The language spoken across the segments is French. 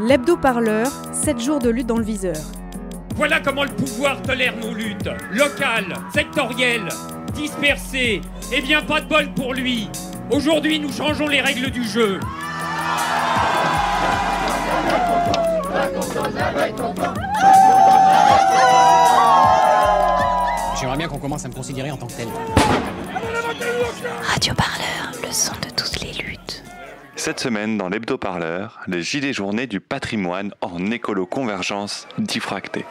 L'hebdo-parleur, 7 jours de lutte dans le viseur. Voilà comment le pouvoir tolère nos luttes. Locales, sectorielles, dispersées. Eh bien, pas de bol pour lui. Aujourd'hui, nous changeons les règles du jeu. J'aimerais bien qu'on commence à me considérer en tant que tel. Radio Parleur, le son de toutes les luttes. Cette semaine, dans l'hebdo-parleur, les gilets journées du patrimoine en écolo-convergence diffractée.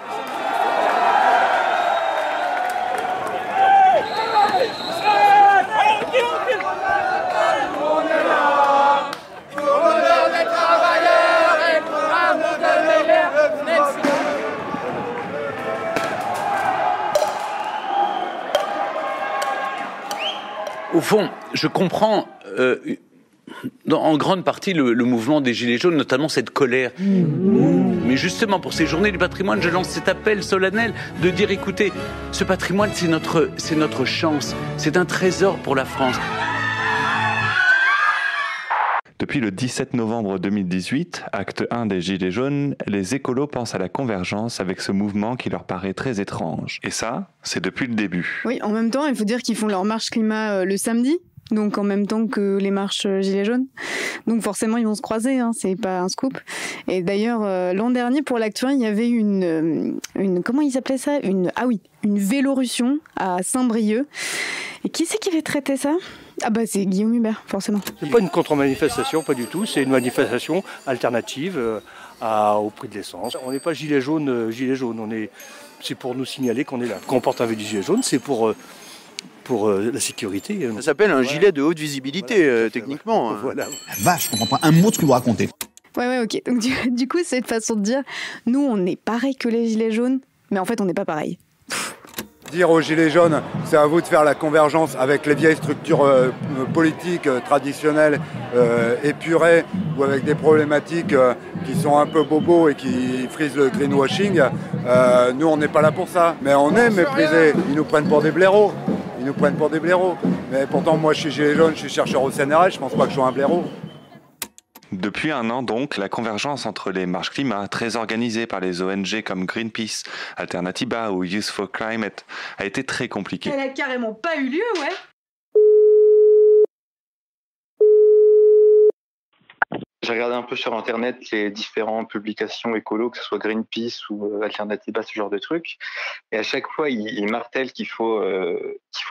Au fond, je comprends en grande partie le mouvement des Gilets jaunes, notamment cette colère. Mais justement, pour ces journées du patrimoine, je lance cet appel solennel de dire, écoutez, ce patrimoine, c'est notre chance, c'est un trésor pour la France. Depuis le 17 novembre 2018, acte 1 des Gilets jaunes, les écolos pensent à la convergence avec ce mouvement qui leur paraît très étrange. Et ça, c'est depuis le début. Oui, en même temps, il faut dire qu'ils font leur marche climat le samedi, donc en même temps que les marches Gilets jaunes. Donc forcément, ils vont se croiser, hein, c'est pas un scoop. Et d'ailleurs, l'an dernier, pour l'acte 1, il y avait une comment ils appelaient ça ? Une Vélorussion à Saint-Brieuc. Et qui c'est qui avait traité ça ? Ah bah c'est Guillaume Hubert, forcément. C'est pas une contre-manifestation, pas du tout. C'est une manifestation alternative au prix de l'essence. On n'est pas gilet jaune. C'est pour nous signaler qu'on est là. Quand on porte un gilet jaune, c'est pour la sécurité. Ça s'appelle un gilet de haute visibilité, techniquement. Voilà. Vache, je comprends pas un mot de ce que vous racontez. Ouais, ok. Donc du coup, c'est une façon de dire, nous, on est pareil que les gilets jaunes, mais en fait, on n'est pas pareil. Dire aux Gilets jaunes, c'est à vous de faire la convergence avec les vieilles structures politiques traditionnelles épurées ou avec des problématiques qui sont un peu bobos et qui frisent le greenwashing. Nous, on n'est pas là pour ça. Mais on est méprisés. Ils nous prennent pour des blaireaux. Mais pourtant, moi, je suis Gilet jaune, je suis chercheur au CNRS, je pense pas que je sois un blaireau. Depuis un an donc, la convergence entre les marches climat, très organisées par les ONG comme Greenpeace, Alternativa ou Youth for Climate, a été très compliquée. Elle a carrément pas eu lieu, ouais. J'ai regardé un peu sur internet les différentes publications écolo, que ce soit Greenpeace ou Alternativa, ce genre de trucs. Et à chaque fois, ils martèlent qu'il faut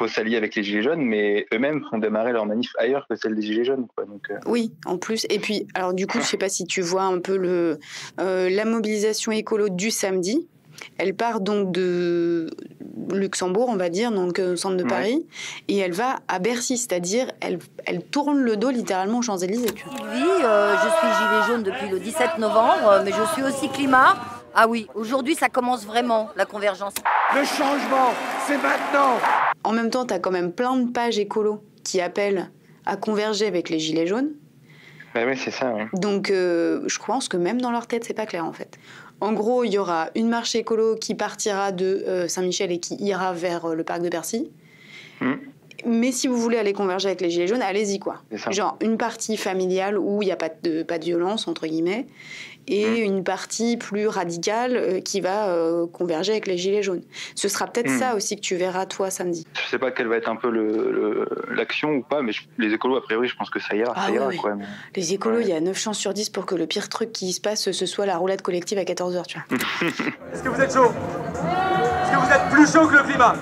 s'allier avec les Gilets jaunes, mais eux-mêmes font démarrer leur manif ailleurs que celle des Gilets jaunes, quoi. Donc, Oui, en plus. Et puis, alors du coup, je sais pas si tu vois un peu la mobilisation écolo du samedi. Elle part donc de Luxembourg, on va dire, donc au centre de Paris, et elle va à Bercy, c'est-à-dire elle tourne le dos littéralement aux Champs-Élysées. Tu vois. Je suis gilet jaune depuis le 17 novembre, mais je suis aussi climat. Ah oui, aujourd'hui ça commence vraiment, la convergence. Le changement, c'est maintenant. En même temps, tu as quand même plein de pages écolo qui appellent à converger avec les Gilets jaunes. bah oui, c'est ça, oui. Donc, je pense que même dans leur tête, c'est pas clair, en fait. En gros, il y aura une marche écolo qui partira de Saint-Michel et qui ira vers le parc de Bercy. Mais si vous voulez aller converger avec les Gilets jaunes, allez-y, quoi. Genre, une partie familiale où il n'y a pas de violence, entre guillemets, et une partie plus radicale qui va converger avec les Gilets jaunes. Ce sera peut-être ça aussi que tu verras, toi, samedi. Je sais pas quelle va être un peu l'action ou pas, mais les écolos, a priori, je pense que ça ira. Ouais. Quoi, mais... Les écolos, il y a 9 chances sur 10 pour que le pire truc qui se passe, ce soit la roulade collective à 14h, tu vois. Est-ce que vous êtes chaud ? Est-ce que vous êtes plus chaud que le climat ?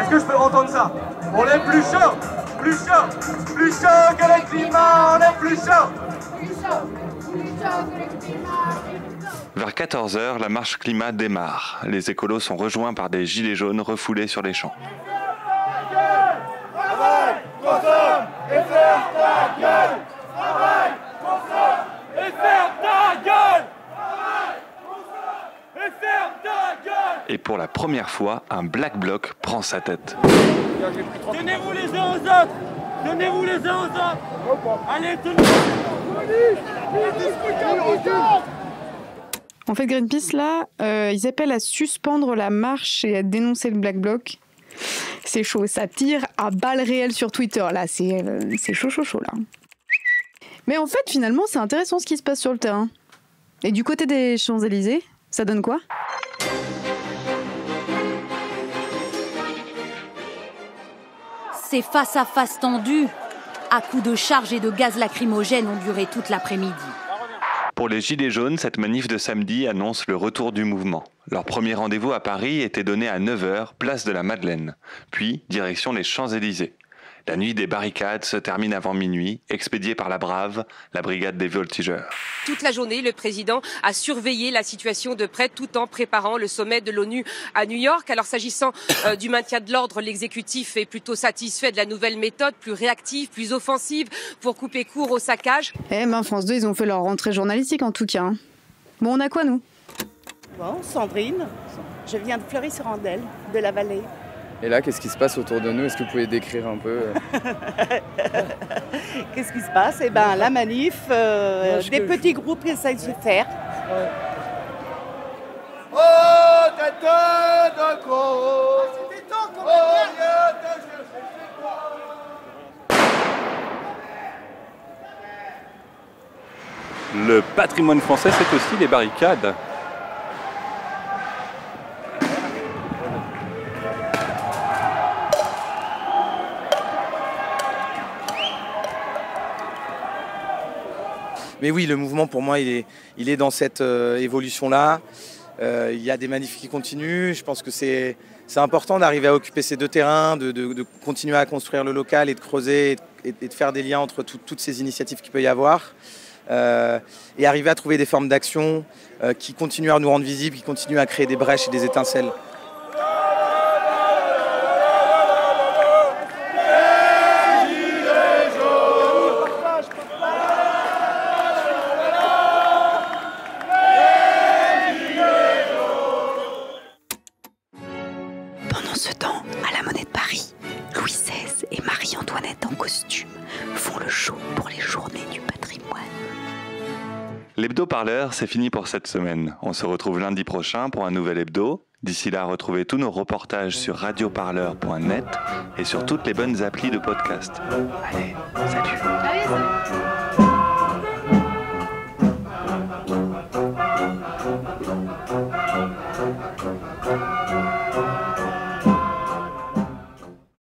Est-ce que je peux entendre ça ? On est plus chaud que le climat, on est plus chaud. Vers 14h, la marche climat démarre. Les écolos sont rejoints par des gilets jaunes refoulés sur les champs. Travaille, consomme et ferme ta gueule. Travaille, consomme et ferme ta gueule. Travaille, consomme et ferme ta gueule. Et pour la première fois, un Black Bloc prend sa tête. Tenez-vous les uns aux autres. Allez, En fait, Greenpeace, là, ils appellent à suspendre la marche et à dénoncer le Black Bloc. C'est chaud, ça tire à balles réelles sur Twitter, là, c'est chaud, là. Mais en fait, finalement, c'est intéressant ce qui se passe sur le terrain. Et du côté des Champs-Élysées, ça donne quoi ? Ces face-à-face tendus, à coups de charges et de gaz lacrymogènes, ont duré toute l'après-midi. Pour les Gilets jaunes, cette manif de samedi annonce le retour du mouvement. Leur premier rendez-vous à Paris était donné à 9h, place de la Madeleine. Puis, direction les Champs-Élysées. La nuit des barricades se termine avant minuit, expédiée par la Brave, la brigade des voltigeurs. Toute la journée, le président a surveillé la situation de près tout en préparant le sommet de l'ONU à New York. Alors s'agissant du maintien de l'ordre, l'exécutif est plutôt satisfait de la nouvelle méthode, plus réactive, plus offensive, pour couper court au saccage. France 2, ils ont fait leur rentrée journalistique en tout cas. Hein. Bon, on a quoi nous ? Bon, Sandrine, je viens de Fleury-sur-Andelle, de la Vallée. Et là, qu'est-ce qui se passe autour de nous ? Est-ce que vous pouvez décrire un peu Qu'est-ce qui se passe ? Eh bien, la manif, des petits groupes qui essayent de se faire. Ouais. Oh, tête de gros. Le patrimoine français, c'est aussi les barricades. Mais oui, le mouvement, pour moi, il est dans cette évolution-là. Il y a des manifs qui continuent. Je pense que c'est important d'arriver à occuper ces deux terrains, de continuer à construire le local et de creuser et de faire des liens entre toutes ces initiatives qu'il peut y avoir. Et arriver à trouver des formes d'action qui continuent à nous rendre visibles, qui continuent à créer des brèches et des étincelles. Pendant ce temps, à la Monnaie de Paris, Louis XVI et Marie-Antoinette en costume font le show pour les journées du patrimoine. L'hebdo-parleur, c'est fini pour cette semaine. On se retrouve lundi prochain pour un nouvel hebdo. D'ici là, retrouvez tous nos reportages sur radioparleur.net et sur toutes les bonnes applis de podcast. Allez, salut.